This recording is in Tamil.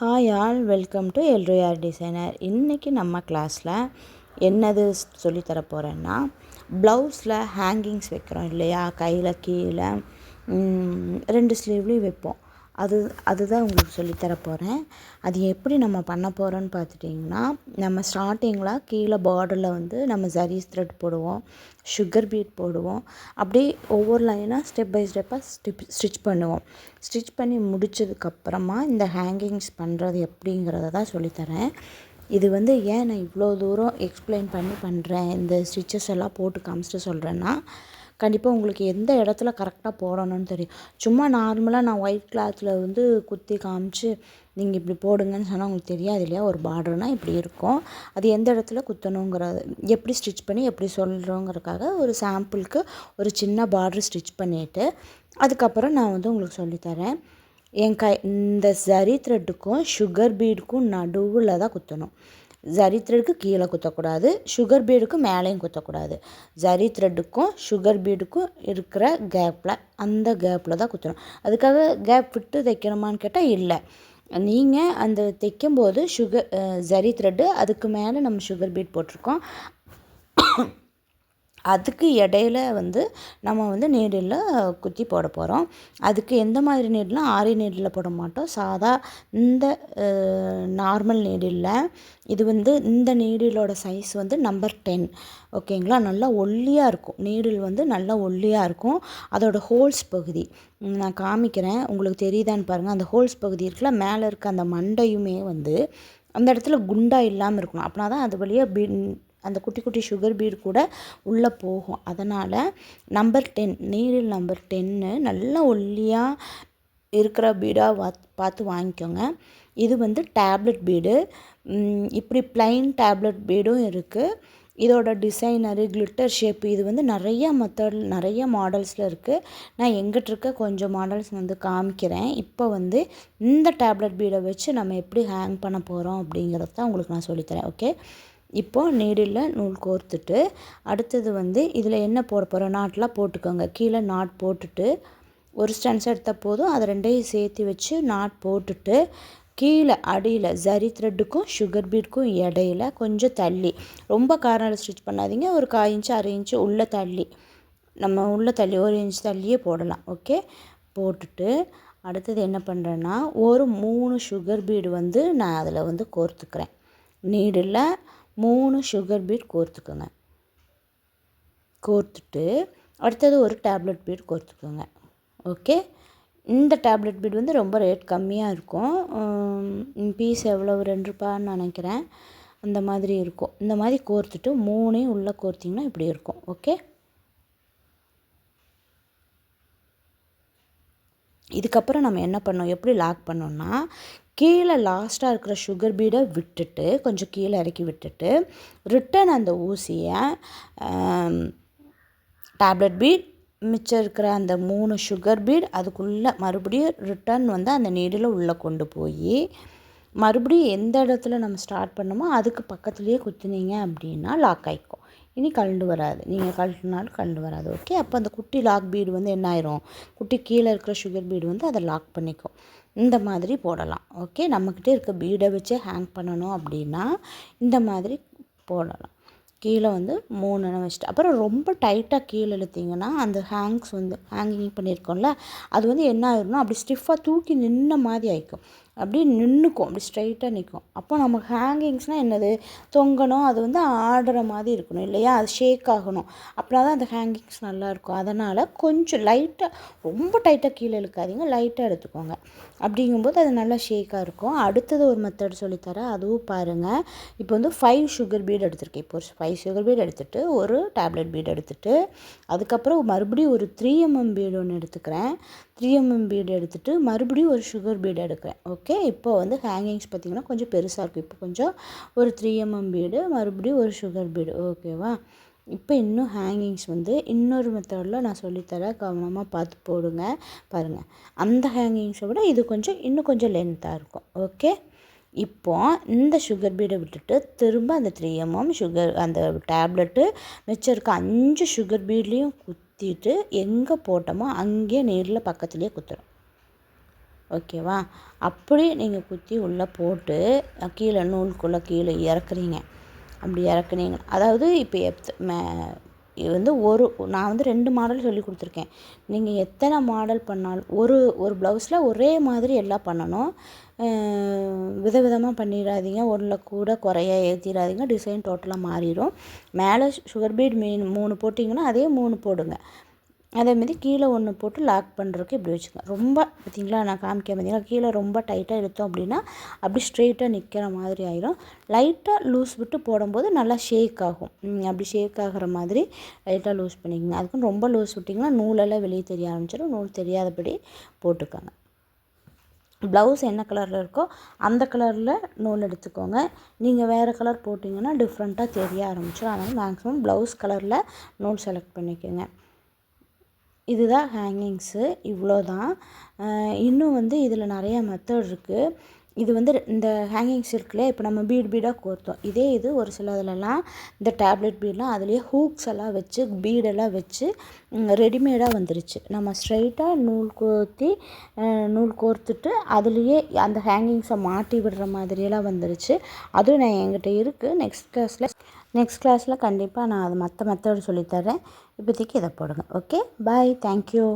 ஹாய் ஆல், வெல்கம் டு எல்ரோயார் டிசைனர். இன்றைக்கி நம்ம கிளாஸில் என்னது சொல்லித்தர போகிறேன்னா, ப்ளவுஸில் ஹேங்கிங்ஸ் வைக்கிறோம் இல்லையா, கையில் கீழே 2 ஸ்லீவ்லேயும் வைப்போம். அதுதான் உங்களுக்கு சொல்லித்தர போகிறேன். அது எப்படி நம்ம பண்ண போகிறோன்னு பார்த்துட்டிங்கன்னா, நம்ம ஸ்டார்டிங்கில் கீழே பார்டரில் வந்து நம்ம ஜரி த்ரெட் போடுவோம், சுகர் பீட் போடுவோம். அப்படியே ஒவ்வொரு லைனாக ஸ்டெப் பை ஸ்டெப்பாக ஸ்டிச் பண்ணுவோம். ஸ்டிச் பண்ணி முடித்ததுக்கப்புறமா இந்த ஹேங்கிங்ஸ் பண்ணுறது எப்படிங்கிறத தான் சொல்லித்தரேன். இது வந்து ஏன் நான் இவ்வளோ தூரம் எக்ஸ்பிளைன் பண்ணி பண்ணுறேன், இந்த ஸ்டிச்சஸ் எல்லாம் போட்டு காமிச்சிட்டு சொல்கிறேன்னா, கண்டிப்பாக உங்களுக்கு எந்த இடத்துல கரெக்டாக போடணும்னு தெரியும். சும்மா நார்மலாக நான் ஒயிட் கிளாத்தில் வந்து குத்தி காமிச்சு நீங்கள் இப்படி போடுங்கன்னு சொன்னால் உங்களுக்கு தெரியாது இல்லையா. ஒரு பார்டர்னால் இப்படி இருக்கும், அது எந்த இடத்துல குத்தணுங்கிறது எப்படி ஸ்டிச் பண்ணி எப்படி சொல்கிறோங்கிறதுக்காக ஒரு சாம்பிளுக்கு ஒரு சின்ன பார்டர் ஸ்டிச் பண்ணிவிட்டு அதுக்கப்புறம் நான் வந்து உங்களுக்கு சொல்லித்தரேன். இந்த ஜரி த்ரெட்டுக்கும் சுகர் பீடுக்கும் நடுவில் தான் குத்தணும். ஜரி த்ரெட்டுக்கு கீழே குத்தக்கூடாது, சுகர் பீடுக்கு மேலேயும் குத்தக்கூடாது. ஜரி த்ரெட்டுக்கும் சுகர் பீடுக்கும் இருக்கிற கேப்பில், அந்த கேப்பில் தான் குத்தணும். அதுக்காக கேப் விட்டு தைக்கணுமான்னு கேட்டால் இல்லை. நீங்கள் அந்த தைக்கும்போது ஜரி த்ரெட்டு அதுக்கு மேலே நம்ம சுகர் பீட் போட்டிருக்கோம், அதுக்கு இடையில வந்து நம்ம வந்து நீடில் குத்தி போட போகிறோம். அதுக்கு எந்த மாதிரி நீடில்னால் ஆரி நீடில் போட மாட்டோம், சாதா இந்த நார்மல் நீடில். இது வந்து இந்த நீடிலோட சைஸ் வந்து நம்பர் 10. ஓகேங்களா. நல்லா ஒல்லியாக இருக்கும் நீடில், வந்து நல்லா ஒல்லியாக இருக்கும். அதோட ஹோல்ஸ் பகுதி நான் காமிக்கிறேன், உங்களுக்கு தெரியுதான்னு பாருங்கள். அந்த ஹோல்ஸ் பகுதி இருக்குல்ல, மேலே இருக்க அந்த மண்டையுமே வந்து அந்த இடத்துல குண்டாக இல்லாமல் இருக்கணும். அப்படின்னா தான் அது வழியாக அந்த குட்டி குட்டி சுகர் பீடு கூட உள்ளே போகும். அதனால் நம்பர் 10 நீடில் நம்பர் 10 நல்லா ஒல்லியாக இருக்கிற பீடாக பார்த்து வாங்கிக்கோங்க. இது வந்து டேப்லெட் பீடு. இப்படி பிளைன் டேப்லெட் பீடும் இருக்குது. இதோட டிசைனரு கிளிட்டர் ஷேப்பு இது வந்து நிறைய மாடல்ஸில் இருக்குது. நான் எங்கிட்ட இருக்க கொஞ்சம் மாடல்ஸ் வந்து காமிக்கிறேன். இப்போ வந்து இந்த டேப்லெட் பீடை வச்சு நம்ம எப்படி ஹேங் பண்ண போகிறோம் அப்படிங்கிறது தான் உங்களுக்கு நான் சொல்லித்தரேன். ஓகே, இப்போது நீடில் நூல் கோர்த்துட்டு அடுத்தது வந்து இதில் என்ன போட போகிறோம், நாட்லாம் போட்டுக்கோங்க. கீழே நாட் போட்டுட்டு ஒரு ஸ்டென்ஸ் எடுத்தால் போதும், அதை ரெண்டையும் சேர்த்து வச்சு நாட் போட்டுட்டு கீழே அடியில் ஜரி த்ரெட்டுக்கும் சுகர் பீடுக்கும் இடையில கொஞ்சம் தள்ளி, ரொம்ப கார்னரில் ஸ்டிச் பண்ணாதீங்க, ஒரு 1/4 இன்ச்சு 1/2 இன்ச்சு உள்ளே தள்ளி, நம்ம உள்ளே தள்ளி 1 இன்ச் தள்ளியே போடலாம். ஓகே, போட்டுட்டு அடுத்தது என்ன பண்ணுறேன்னா, ஒரு 3 சுகர் பீடு வந்து நான் அதில் வந்து கோர்த்துக்கிறேன். நீடில் 3 சுகர் பீட் கோர்த்துக்கோங்க. கோர்த்துட்டு அடுத்தது ஒரு டேப்லெட் பீட் கோர்த்துக்கோங்க. ஓகே, இந்த டேப்லெட் பீட் வந்து ரொம்ப ரேட் கம்மியாக இருக்கும். பீஸ் எவ்வளோ, 2 ரூபான்னு நினைக்கிறேன், அந்த மாதிரி இருக்கும். இந்த மாதிரி கோர்த்துட்டு 3 உள்ளே கோர்த்திங்கன்னா இப்படி இருக்கும். ஓகே, இதுக்கப்புறம் நம்ம என்ன பண்ணோம், எப்படி லாக் பண்ணோம்னா, கீழே லாஸ்ட்டாக இருக்கிற சுகர் பீடை விட்டுட்டு கொஞ்சம் கீழே இறக்கி விட்டுட்டு ரிட்டன் அந்த ஊசியை டேப்லெட் பீட் மிச்சம் இருக்கிற அந்த 3 சுகர் பீட் அதுக்குள்ளே மறுபடியும் ரிட்டன் வந்து அந்த நீடில் உள்ளே கொண்டு போய் மறுபடியும் எந்த இடத்துல நம்ம ஸ்டார்ட் பண்ணோமோ அதுக்கு பக்கத்துலேயே குத்துனீங்க அப்படின்னா லாக் ஆகிக்கும். இனி கழண்டு வராது, நீங்கள் கழட்டினாலும் கழண்டு வராது. ஓகே, அப்போ அந்த குட்டி லாக் பீடு வந்து என்ன ஆயிரும், குட்டி கீழே இருக்கிற சுகர் பீடு வந்து அதை லாக் பண்ணிக்கும். இந்த மாதிரி போடலாம். ஓகே, நம்மக்கிட்ட இருக்க பீடை வச்சு ஹேங் பண்ணணும் அப்படின்னா இந்த மாதிரி போடலாம். கீழே வந்து 3 வச்சுட்டு அப்புறம் ரொம்ப டைட்டாக கீழே இழுத்திங்கன்னா அந்த ஹேங்கிங் பண்ணியிருக்கோம்ல, அது வந்து என்ன ஆயிரும்னா அப்படி ஸ்டிஃபாக தூக்கி நின்ன மாதிரி ஆகிக்கும், அப்படியே நின்றுக்கும், அப்படி ஸ்ட்ரைட்டாக நிற்கும். அப்போ நமக்கு ஹேங்கிங்ஸ்னால் என்னது, தொங்கணும், அது வந்து ஆடுற மாதிரி இருக்கணும் இல்லையா, அது ஷேக் ஆகணும். அப்படின்னா தான் அந்த ஹேங்கிங்ஸ் நல்லாயிருக்கும். அதனால் கொஞ்சம் லைட்டாக, ரொம்ப டைட்டாக கீழே இழுக்காதீங்க, லைட்டாக எடுத்துக்கோங்க. அப்படிங்கும்போது அது நல்லா ஷேக்காக இருக்கும். அடுத்தது ஒரு மெத்தட் சொல்லித்தரேன், அதுவும் பாருங்கள். இப்போ வந்து 5 சுகர் பீட் எடுத்திருக்கேன். இப்போ ஒரு 5 சுகர் பீட் எடுத்துகிட்டு ஒரு டேப்லெட் பீட் எடுத்துகிட்டு அதுக்கப்புறம் மறுபடியும் ஒரு 3mm பீடு ஒன்று எடுத்துக்கிறேன். 3mm பீடு எடுத்துகிட்டு மறுபடியும் ஒரு சுகர் பீடு எடுக்கிறேன். ஓகே, இப்போ வந்து ஹேங்கிங்ஸ் பார்த்திங்கன்னா கொஞ்சம் பெருசாக இருக்கும். இப்போ கொஞ்சம் ஒரு 3mm பீடு மறுபடியும் ஒரு சுகர் பீடு. ஓகேவா, இப்போ இன்னும் ஹேங்கிங்ஸ் வந்து இன்னொரு மெத்தடில் நான் சொல்லித்தரேன், கவனமாக பார்த்து போடுங்க. பாருங்கள், அந்த ஹேங்கிங்ஸை விட இது இன்னும் கொஞ்சம் லென்த்தாக இருக்கும். ஓகே, இப்போ இந்த சுகர் பீடை விட்டுட்டு திரும்ப அந்த 3mm அந்த டேப்லெட்டு மிச்சம் இருக்க 5 சுகர் பீட்லேயும் குத்திட்டு எங்கே போட்டோமோ அங்கேயே நீரில் பக்கத்துலேயே குத்துறோம். ஓகேவா? அப்படி நீங்கள் குத்தி உள்ளே போட்டு கீழே நூலுக்குள்ளே கீழே இறக்குறீங்க. அப்படி இறக்குனீங்க அதாவது இப்போ இது வந்து நான் வந்து 2 மாடல் சொல்லி கொடுத்துருக்கேன். நீங்கள் எத்தனை மாடல் பண்ணாலும் ஒரு ப்ளவுஸில் ஒரே மாதிரி எல்லாம் பண்ணணும். விதவிதமாக பண்ணிடாதீங்க. ஒன்றில் கூட குறைய ஏற்றிடாதீங்க. டிசைன் டோட்டலாக மாறிடும். மேலே சுகர் பீட் 3 போட்டிங்கன்னா அதே 3 போடுங்க. அதேமாரி கீழே 1 போட்டு லாக் பண்ணுறதுக்கு இப்படி வச்சுக்கோங்க. ரொம்ப பார்த்திங்களா, நான் காமிக்க பார்த்தீங்களா, கீழே ரொம்ப டைட்டாக இழுத்தோம் அப்படின்னா அப்படி ஸ்ட்ரெயிட்டாக நிற்கிற மாதிரி ஆயிரும். லைட்டாக லூஸ் விட்டு போடும்போது நல்லா ஷேக் ஆகும். அப்படி ஷேக் ஆகிற மாதிரி லைட்டாக லூஸ் பண்ணிக்கோங்க. அதுக்குன்னு ரொம்ப லூஸ் விட்டிங்கன்னா நூலெல்லாம் வெளியே தெரிய ஆரம்பிச்சிடும். நூல் தெரியாதபடி போட்டுக்கோங்க. ப்ளவுஸ் என்ன கலரில் இருக்கோ அந்த கலரில் நூல் எடுத்துக்கோங்க. நீங்கள் வேறு கலர் போட்டிங்கன்னா டிஃப்ரெண்ட்டாக தெரிய ஆரம்பிச்சிடும். அதனால் மேக்ஸிமம் ப்ளவுஸ் கலரில் நூல் செலக்ட் பண்ணிக்கோங்க. இதுதான் ஹேங்கிங்ஸு. இவ்வளோ தான். இன்னும் வந்து இதில் நிறையா மெத்தட் இருக்குது. இது வந்து இந்த ஹேங்கிங்ஸ் இருக்குல்ல, இப்போ நம்ம பீடாக கோர்த்தோம். இதே இது ஒரு சிலதுலலாம் இந்த டேப்லெட் பீடெலாம் அதுலேயே ஹூக்ஸ் எல்லாம் வச்சு பீடெல்லாம் வச்சு ரெடிமேடாக வந்துருச்சு. நம்ம ஸ்ட்ரைட்டாக நூல் கோர்த்துட்டு அதுலேயே அந்த ஹேங்கிங்ஸை மாட்டி விடுற மாதிரியெல்லாம் வந்துருச்சு. அதுவும் என்கிட்ட இருக்குது. நெக்ஸ்ட் கிளாஸில் கண்டிப்பாக நான் அது மற்ற மெத்தட் சொல்லித்தரேன். இப்போதைக்கு இதை போடுங்க. ஓகே, பாய், தேங்க்யூ.